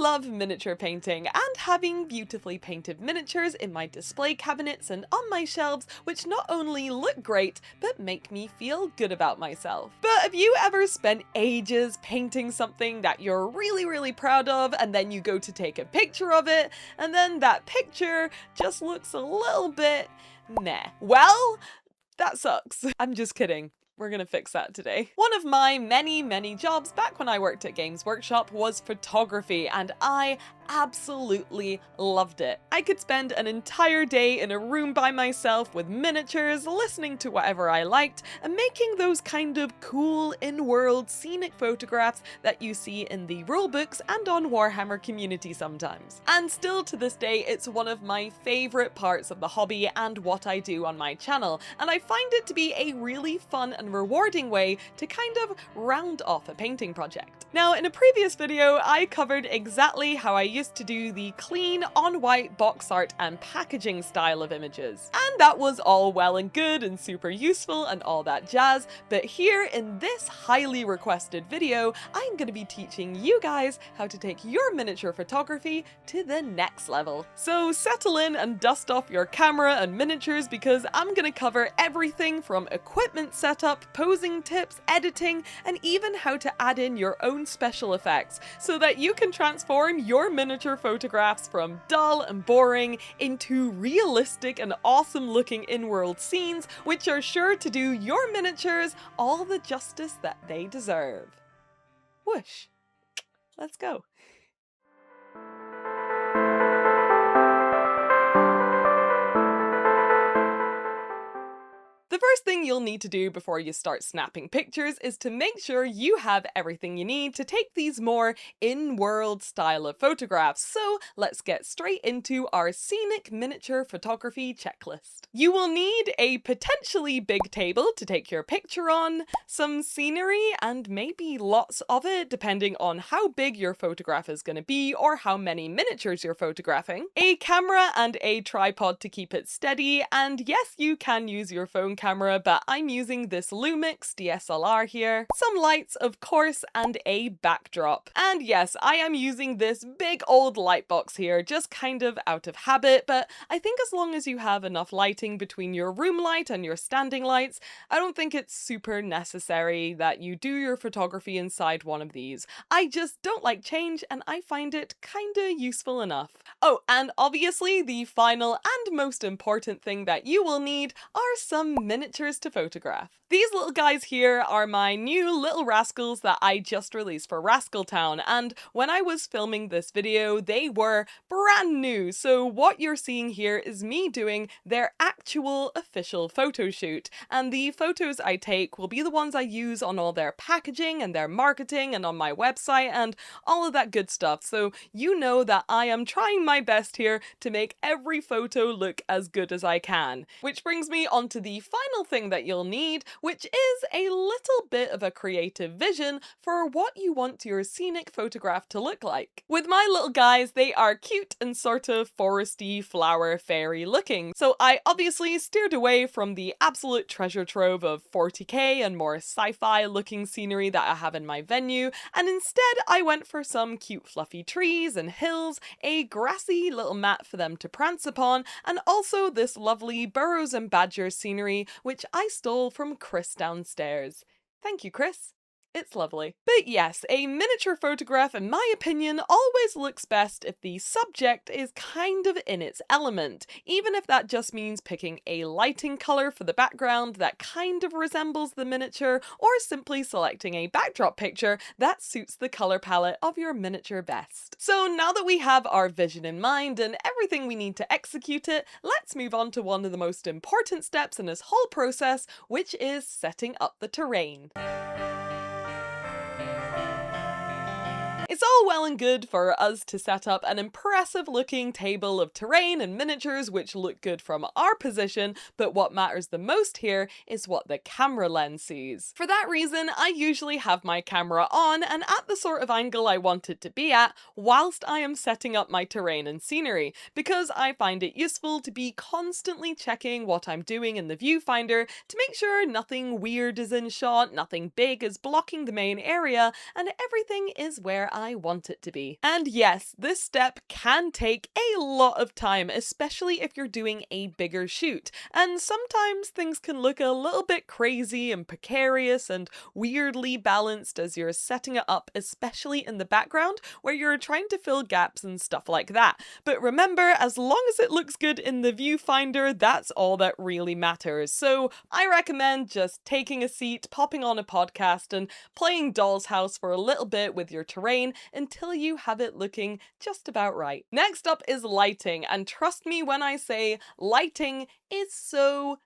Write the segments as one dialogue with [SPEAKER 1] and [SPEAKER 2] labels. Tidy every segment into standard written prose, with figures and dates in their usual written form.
[SPEAKER 1] love miniature painting and having beautifully painted miniatures in my display cabinets and on my shelves, which not only look great, but make me feel good about myself. But have you ever spent ages painting something that you're really proud of, and then you go to take a picture of it, and then that picture just looks a little bit meh? Well, that sucks. I'm just kidding. We're gonna fix that today. One of my many jobs back when I worked at Games Workshop was photography, and I absolutely loved it. I could spend an entire day in a room by myself with miniatures, listening to whatever I liked, and making those kind of cool in-world scenic photographs that you see in the rulebooks and on Warhammer community sometimes. And still to this day, it's one of my favorite parts of the hobby and what I do on my channel, and I find it to be a really fun and rewarding way to kind of round off a painting project. Now, in a previous video, I covered exactly how I used to do the clean on-white box art and packaging style of images. And that was all well and good and super useful and all that jazz, but here in this highly requested video, I'm going to be teaching you guys how to take your miniature photography to the next level. So settle in and dust off your camera and miniatures, because I'm going to cover everything from equipment setup, posing tips, editing, and even how to add in your own special effects so that you can transform your miniature photographs from dull and boring into realistic and awesome looking in-world scenes, which are sure to do your miniatures all the justice that they deserve. Whoosh. Let's go. The first thing you'll need to do before you start snapping pictures is to make sure you have everything you need to take these more in-world style of photographs. So let's get straight into our scenic miniature photography checklist. You will need a potentially big table to take your picture on, some scenery, and maybe lots of it depending on how big your photograph is going to be or how many miniatures you're photographing, a camera and a tripod to keep it steady, and yes, you can use your phone camera, but I'm using this Lumix DSLR here, some lights of course, and a backdrop. And yes, I am using this big old light box here, just kind of out of habit, but I think as long as you have enough lighting between your room light and your standing lights, I don't think it's super necessary that you do your photography inside one of these. I just don't like change, and I find it kinda useful enough. Oh, and obviously the final and most important thing that you will need are some miniatures to photograph. These little guys here are my new little rascals that I just released for Rascaltown, and when I was filming this video, they were brand new, so what you're seeing here is me doing their actual official photo shoot, and the photos I take will be the ones I use on all their packaging and their marketing and on my website and all of that good stuff, so you know that I am trying my best here to make every photo look as good as I can. Which brings me on to the final thing that you'll need, which is a little bit of a creative vision for what you want your scenic photograph to look like. With my little guys, they are cute and sort of foresty, flower, fairy looking, so I obviously steered away from the absolute treasure trove of 40k and more sci-fi looking scenery that I have in my venue, and instead I went for some cute fluffy trees and hills, a grassy little mat for them to prance upon, and also this lovely burrows and badgers scenery, which I stole from Chris downstairs. Thank you, Chris. It's lovely. But yes, a miniature photograph, in my opinion, always looks best if the subject is kind of in its element, even if that just means picking a lighting color for the background that kind of resembles the miniature, or simply selecting a backdrop picture that suits the color palette of your miniature best. So now that we have our vision in mind and everything we need to execute it, let's move on to one of the most important steps in this whole process, which is setting up the terrain. It's all well and good for us to set up an impressive looking table of terrain and miniatures which look good from our position, but what matters the most here is what the camera lens sees. For that reason, I usually have my camera on and at the sort of angle I want it to be at whilst I am setting up my terrain and scenery, because I find it useful to be constantly checking what I'm doing in the viewfinder to make sure nothing weird is in shot, nothing big is blocking the main area, and everything is where I want it to be. And yes, this step can take a lot of time, especially if you're doing a bigger shoot, and sometimes things can look a little bit crazy and precarious and weirdly balanced as you're setting it up, especially in the background where you're trying to fill gaps and stuff like that. But remember, as long as it looks good in the viewfinder, that's all that really matters. So I recommend just taking a seat, popping on a podcast, and playing Doll's House for a little bit with your terrain until you have it looking just about right. Next up is lighting, and trust me when I say lighting is so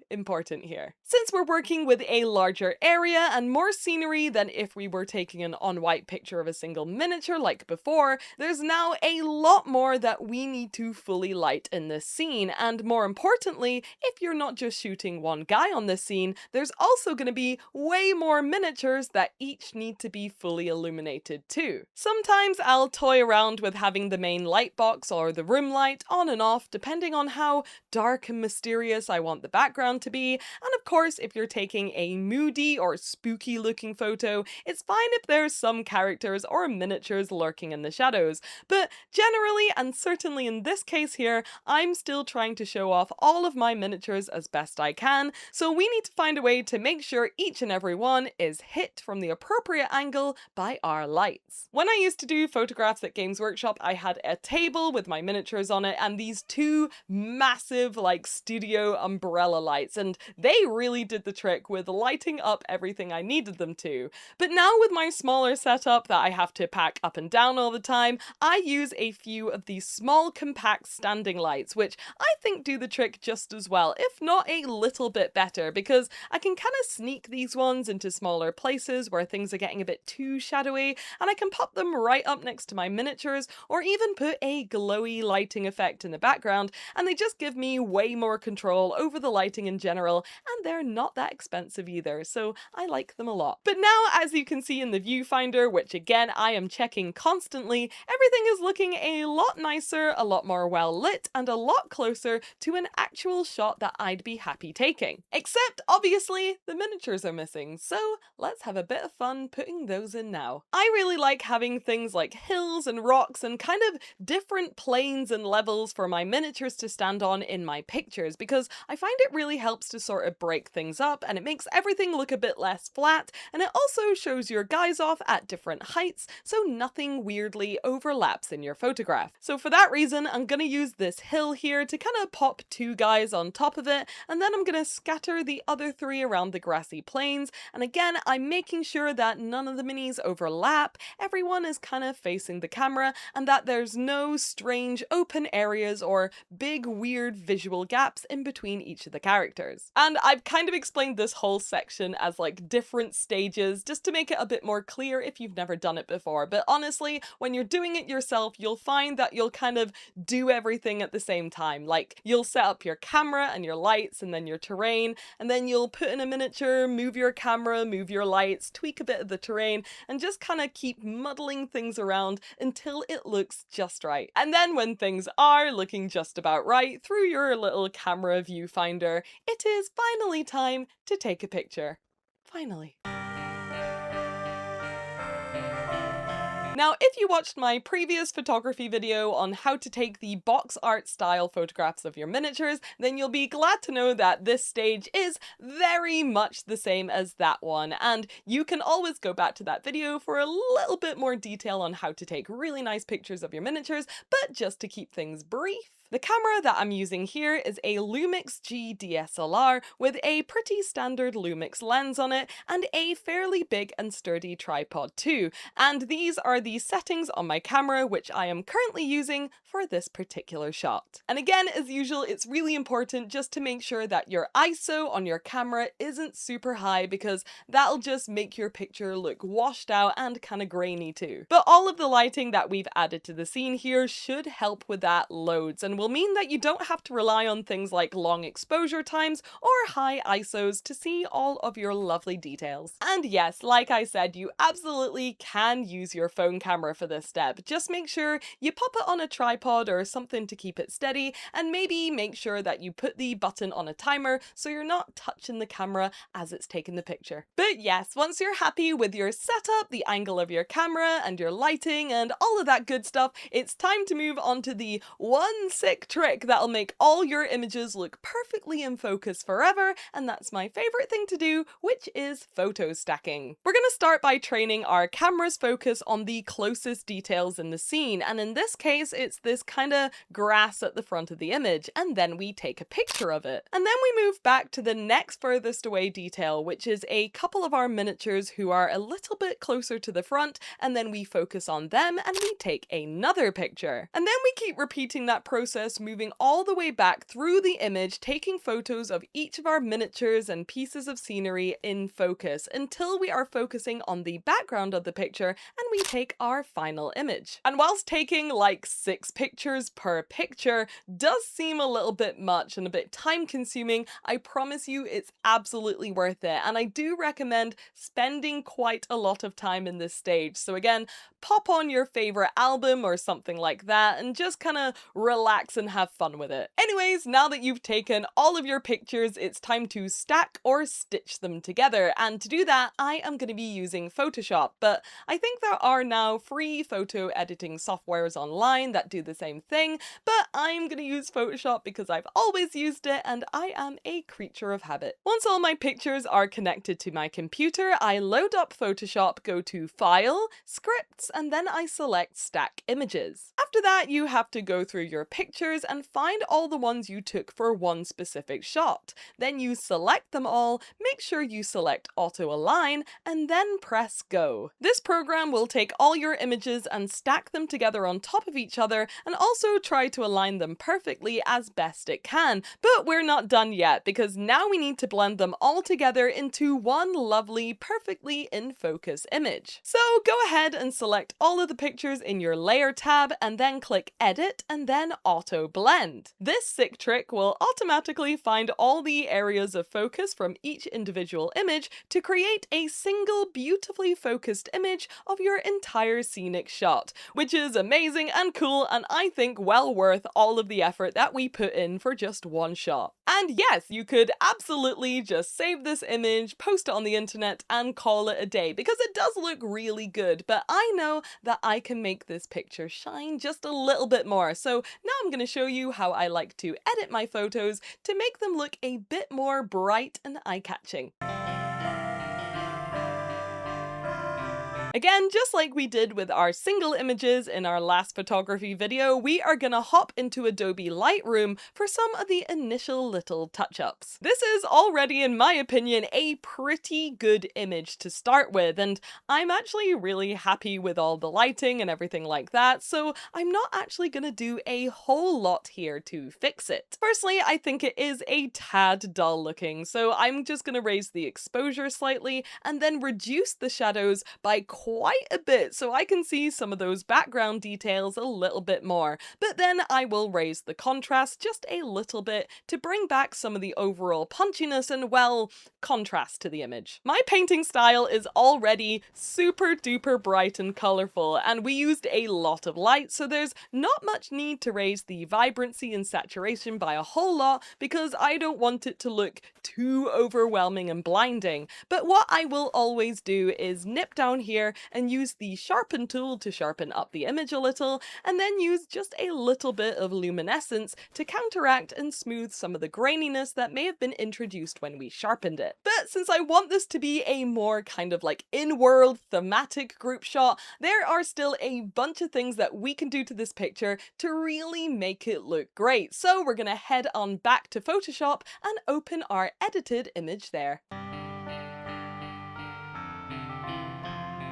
[SPEAKER 1] important here. Since we're working with a larger area and more scenery than if we were taking an on-white picture of a single miniature like before, there's now a lot more that we need to fully light in this scene, and more importantly, if you're not just shooting one guy on this scene, there's also going to be way more miniatures that each need to be fully illuminated too. Sometimes I'll toy around with having the main light box or the room light on and off depending on how dark and mysterious I want the background to be, and of course if you're taking a moody or spooky looking photo, it's fine if there's some characters or miniatures lurking in the shadows, but generally, and certainly in this case here, I'm still trying to show off all of my miniatures as best I can, so we need to find a way to make sure each and every one is hit from the appropriate angle by our lights. When I used to do photographs at Games Workshop, I had a table with my miniatures on it and these two massive like studio umbrella lights, and they really did the trick with lighting up everything I needed them to. But now with my smaller setup that I have to pack up and down all the time, I use a few of these small compact standing lights, which I think do the trick just as well, if not a little bit better, because I can kind of sneak these ones into smaller places where things are getting a bit too shadowy, and I can pop them right up next to my miniatures, or even put a glowy lighting effect in the background, and they just give me way more control over the lighting in general, and they're not that expensive either, so I like them a lot. But now, as you can see in the viewfinder, which again I am checking constantly, everything is looking a lot nicer, a lot more well lit, and a lot closer to an actual shot that I'd be happy taking. Except, obviously, the miniatures are missing, so let's have a bit of fun putting those in now. I really like having things like hills and rocks and kind of different planes and levels for my miniatures to stand on in my pictures, because I find it really helps to sort of break things up, and it makes everything look a bit less flat, and it also shows your guys off at different heights, so nothing weirdly overlaps in your photograph. So for that reason, I'm gonna use this hill here to kind of pop two guys on top of it, and then I'm gonna scatter the other three around the grassy plains, and again, I'm making sure that none of the minis overlap, everyone is kind of facing the camera, and that there's no strange open areas or big weird visual gaps in between each of the characters. And I've kind of explained this whole section as like different stages just to make it a bit more clear if you've never done it before, but honestly, when you're doing it yourself, you'll find that you'll kind of do everything at the same time. Like, you'll set up your camera and your lights and then your terrain, and then you'll put in a miniature, move your camera, move your lights, tweak a bit of the terrain, and just kind of keep muddling things around until it looks just right. And then when things are looking just about right through your little camera viewfinder, it is finally time to take a picture. Finally. Now, if you watched my previous photography video on how to take the box art style photographs of your miniatures, then you'll be glad to know that this stage is very much the same as that one, and you can always go back to that video for a little bit more detail on how to take really nice pictures of your miniatures, but just to keep things brief, the camera that I'm using here is a Lumix G DSLR with a pretty standard Lumix lens on it and a fairly big and sturdy tripod too, and these are the settings on my camera which I am currently using for this particular shot. And again, as usual, it's really important just to make sure that your ISO on your camera isn't super high, because that'll just make your picture look washed out and kind of grainy too. But all of the lighting that we've added to the scene here should help with that loads, and will mean that you don't have to rely on things like long exposure times or high ISOs to see all of your lovely details. And yes, like I said, you absolutely can use your phone camera for this step. Just make sure you pop it on a tripod or something to keep it steady, and maybe make sure that you put the button on a timer so you're not touching the camera as it's taking the picture. But yes, once you're happy with your setup, the angle of your camera and your lighting and all of that good stuff, it's time to move on to the one sick trick that'll make all your images look perfectly in focus forever, and that's my favorite thing to do, which is photo stacking. We're gonna start by training our camera's focus on the closest details in the scene, and in this case it's this kind of grass at the front of the image, and then we take a picture of it. And then we move back to the next furthest away detail, which is a couple of our miniatures who are a little bit closer to the front, and then we focus on them and we take another picture. And then we keep repeating that process, moving all the way back through the image, taking photos of each of our miniatures and pieces of scenery in focus until we are focusing on the background of the picture and we take our final image. And whilst taking like 6 pictures per picture does seem a little bit much and a bit time consuming, I promise you it's absolutely worth it, and I do recommend spending quite a lot of time in this stage. So again, pop on your favorite album or something like that and just kind of relax and have fun with it. Anyways, now that you've taken all of your pictures, it's time to stack or stitch them together, and to do that I am going to be using Photoshop, but I think there are now free photo editing softwares online that do the same thing, but I'm going to use Photoshop because I've always used it and I am a creature of habit. Once all my pictures are connected to my computer, I load up Photoshop, go to File, Scripts, and then I select Stack Images. After that, you have to go through your pictures and find all the ones you took for one specific shot. Then you select them all, make sure you select Auto Align, and then press Go. This program will take all your images and stack them together on top of each other, and also try to align them perfectly as best it can. But we're not done yet, because now we need to blend them all together into one lovely, perfectly in focus image. So go ahead and select all of the pictures in your Layer tab, and then click Edit and then Auto Blend. This sick trick will automatically find all the areas of focus from each individual image to create a single beautifully focused image of your entire scenic shot, which is amazing and cool, and I think well worth all of the effort that we put in for just one shot. And yes, you could absolutely just save this image, post it on the internet, and call it a day, because it does look really good, but I know that I can make this picture shine just a little bit more. So now I'm going to show you how I like to edit my photos to make them look a bit more bright and eye-catching. Again, just like we did with our single images in our last photography video, we are gonna hop into Adobe Lightroom for some of the initial little touch-ups. This is already, in my opinion, a pretty good image to start with, and I'm actually really happy with all the lighting and everything like that, so I'm not actually gonna do a whole lot here to fix it. Firstly, I think it is a tad dull looking, so I'm just gonna raise the exposure slightly and then reduce the shadows by quite a bit so I can see some of those background details a little bit more. But then I will raise the contrast just a little bit to bring back some of the overall punchiness and, well, contrast to the image. My painting style is already super duper bright and colourful, and we used a lot of light, so there's not much need to raise the vibrancy and saturation by a whole lot because I don't want it to look too overwhelming and blinding. But what I will always do is nip down here and use the sharpen tool to sharpen up the image a little, and then use just a little bit of luminescence to counteract and smooth some of the graininess that may have been introduced when we sharpened it. But since I want this to be a more kind of like in-world thematic group shot, there are still a bunch of things that we can do to this picture to really make it look great. So we're gonna head on back to Photoshop and open our edited image there.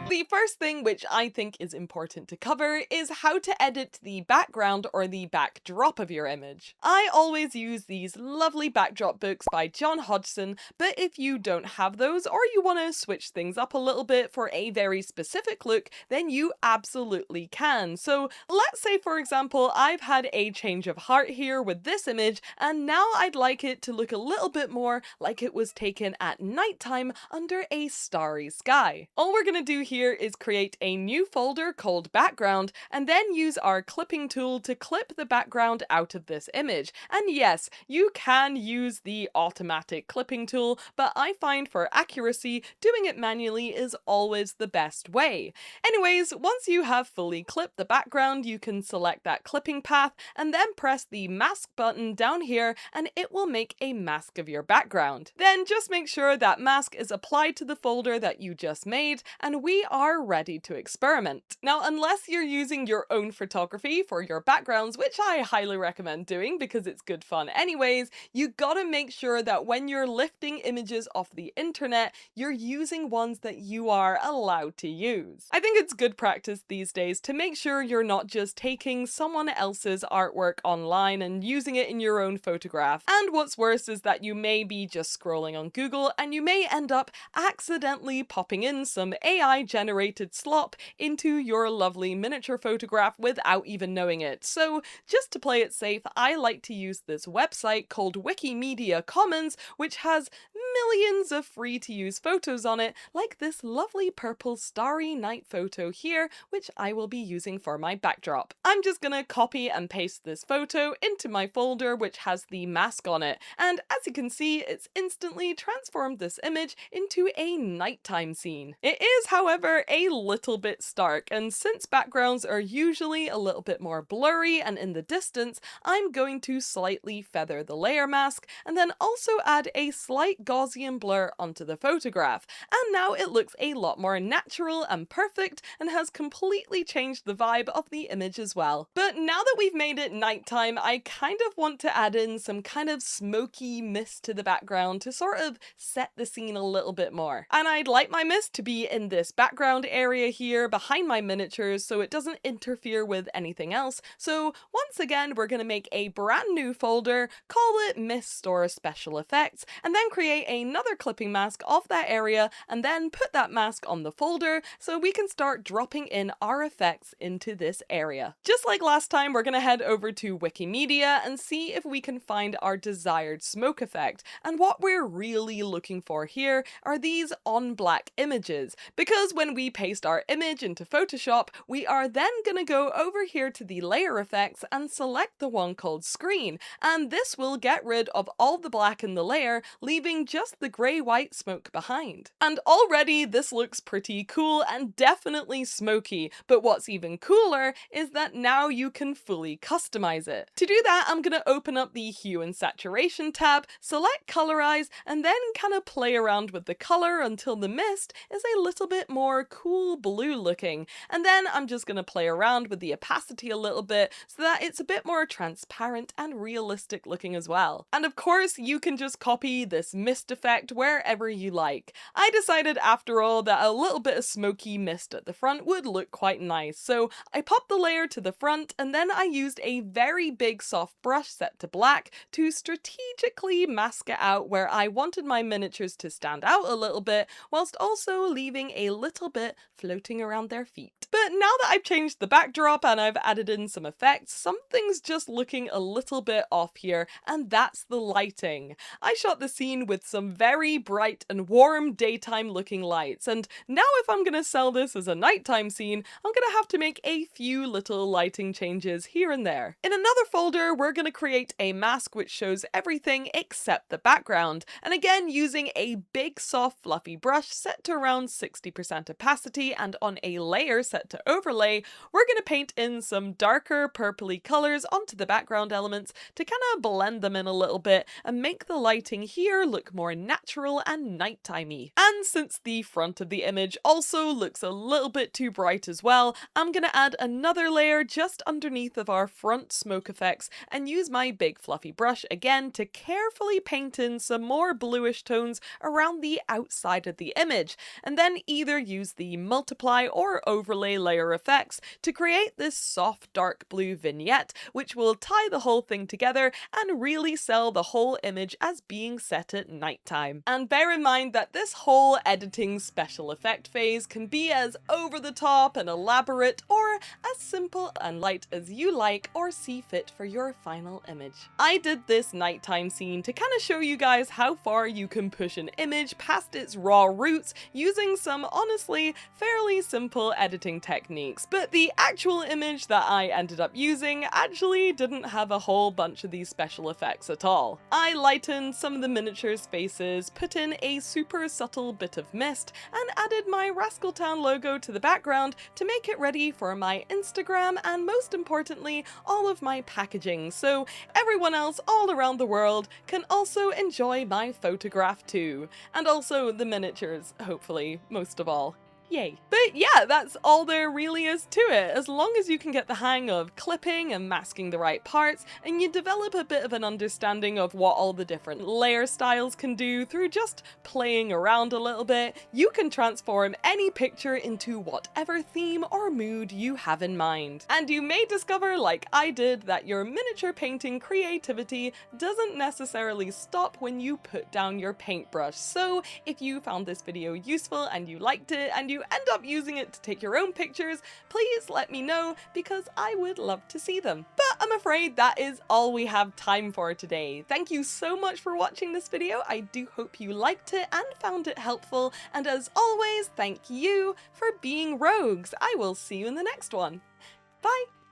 [SPEAKER 1] The first thing which I think is important to cover is how to edit the background or the backdrop of your image. I always use these lovely backdrop books by John Hodgson, but if you don't have those or you want to switch things up a little bit for a very specific look, then you absolutely can. So let's say, for example, I've had a change of heart here with this image, and now I'd like it to look a little bit more like it was taken at nighttime under a starry sky. All we're gonna do here is create a new folder called background and then use our clipping tool to clip the background out of this image. And yes, you can use the automatic clipping tool, but I find for accuracy, doing it manually is always the best way. Anyways, once you have fully clipped the background, you can select that clipping path and then press the mask button down here and it will make a mask of your background. Then just make sure that mask is applied to the folder that you just made and we are ready to experiment. Now, unless you're using your own photography for your backgrounds, which I highly recommend doing because it's good fun anyways, you gotta make sure that when you're lifting images off the internet, you're using ones that you are allowed to use. I think it's good practice these days to make sure you're not just taking someone else's artwork online and using it in your own photograph. And what's worse is that you may be just scrolling on Google and you may end up accidentally popping in some AI generated slop into your lovely miniature photograph without even knowing it. So just to play it safe, I like to use this website called Wikimedia Commons, which has millions of free to use photos on it, like this lovely purple starry night photo here, which I will be using for my backdrop. I'm just gonna copy and paste this photo into my folder which has the mask on it, and as you can see, it's instantly transformed this image into a nighttime scene. It is, however, a little bit stark, and since backgrounds are usually a little bit more blurry and in the distance, I'm going to slightly feather the layer mask and then also add a slight Gaussian blur onto the photograph. And now it looks a lot more natural and perfect and has completely changed the vibe of the image as well. But now that we've made it nighttime, I kind of want to add in some kind of smoky mist to the background to sort of set the scene a little bit more. And I'd like my mist to be in this background area here behind my miniatures so it doesn't interfere with anything else. So once again, we're going to make a brand new folder, call it Mist or Special Effects, and then create another clipping mask of that area and then put that mask on the folder so we can start dropping in our effects into this area. Just like last time, we're going to head over to Wikimedia and see if we can find our desired smoke effect. And what we're really looking for here are these on black images, because when we paste our image into Photoshop, we are then going to go over here to the layer effects and select the one called screen, and this will get rid of all the black in the layer, leaving just the grey-white smoke behind. And already this looks pretty cool and definitely smoky, but what's even cooler is that now you can fully customize it. To do that, I'm going to open up the Hue and Saturation tab, select Colorize, and then kind of play around with the color until the mist is a little bit more cool blue looking. And then I'm just going to play around with the opacity a little bit so that it's a bit more transparent and realistic looking as well. And of course, you can just copy this mist effect wherever you like. I decided after all that a little bit of smoky mist at the front would look quite nice, so I popped the layer to the front and then I used a very big soft brush set to black to strategically mask it out where I wanted my miniatures to stand out a little bit, whilst also leaving a little bit floating around their feet. But now that I've changed the backdrop and I've added in some effects, something's just looking a little bit off here, and that's the lighting. I shot the scene with some very bright and warm daytime looking lights, and now if I'm gonna sell this as a nighttime scene, I'm gonna have to make a few little lighting changes here and there. In another folder, we're gonna create a mask which shows everything except the background, and again using a big soft fluffy brush set to around 60% opacity and on a layer set to overlay, we're gonna paint in some darker purpley colors onto the background elements to kind of blend them in a little bit and make the lighting here look more more natural and nighttimey. And since the front of the image also looks a little bit too bright as well, I'm gonna add another layer just underneath of our front smoke effects and use my big fluffy brush again to carefully paint in some more bluish tones around the outside of the image, and then either use the multiply or overlay layer effects to create this soft dark blue vignette, which will tie the whole thing together and really sell the whole image as being set at nighttime. And bear in mind that this whole editing special effect phase can be as over the top and elaborate or as simple and light as you like or see fit for your final image. I did this nighttime scene to kind of show you guys how far you can push an image past its raw roots using some honestly fairly simple editing techniques, but the actual image that I ended up using actually didn't have a whole bunch of these special effects at all. I lightened some of the miniatures' faces, put in a super subtle bit of mist, and added my Rascaltown logo to the background to make it ready for my Instagram and most importantly all of my packaging, so everyone else all around the world can also enjoy my photograph too. And also the miniatures, hopefully, most of all. Yay. But yeah, that's all there really is to it. As long as you can get the hang of clipping and masking the right parts, and you develop a bit of an understanding of what all the different layer styles can do through just playing around a little bit, you can transform any picture into whatever theme or mood you have in mind. And you may discover, like I did, that your miniature painting creativity doesn't necessarily stop when you put down your paintbrush. So if you found this video useful and you liked it and you end up using it to take your own pictures, please let me know because I would love to see them. But I'm afraid that is all we have time for today. Thank you so much for watching this video. I do hope you liked it and found it helpful, and as always, thank you for being rogues. I will see you in the next one. Bye!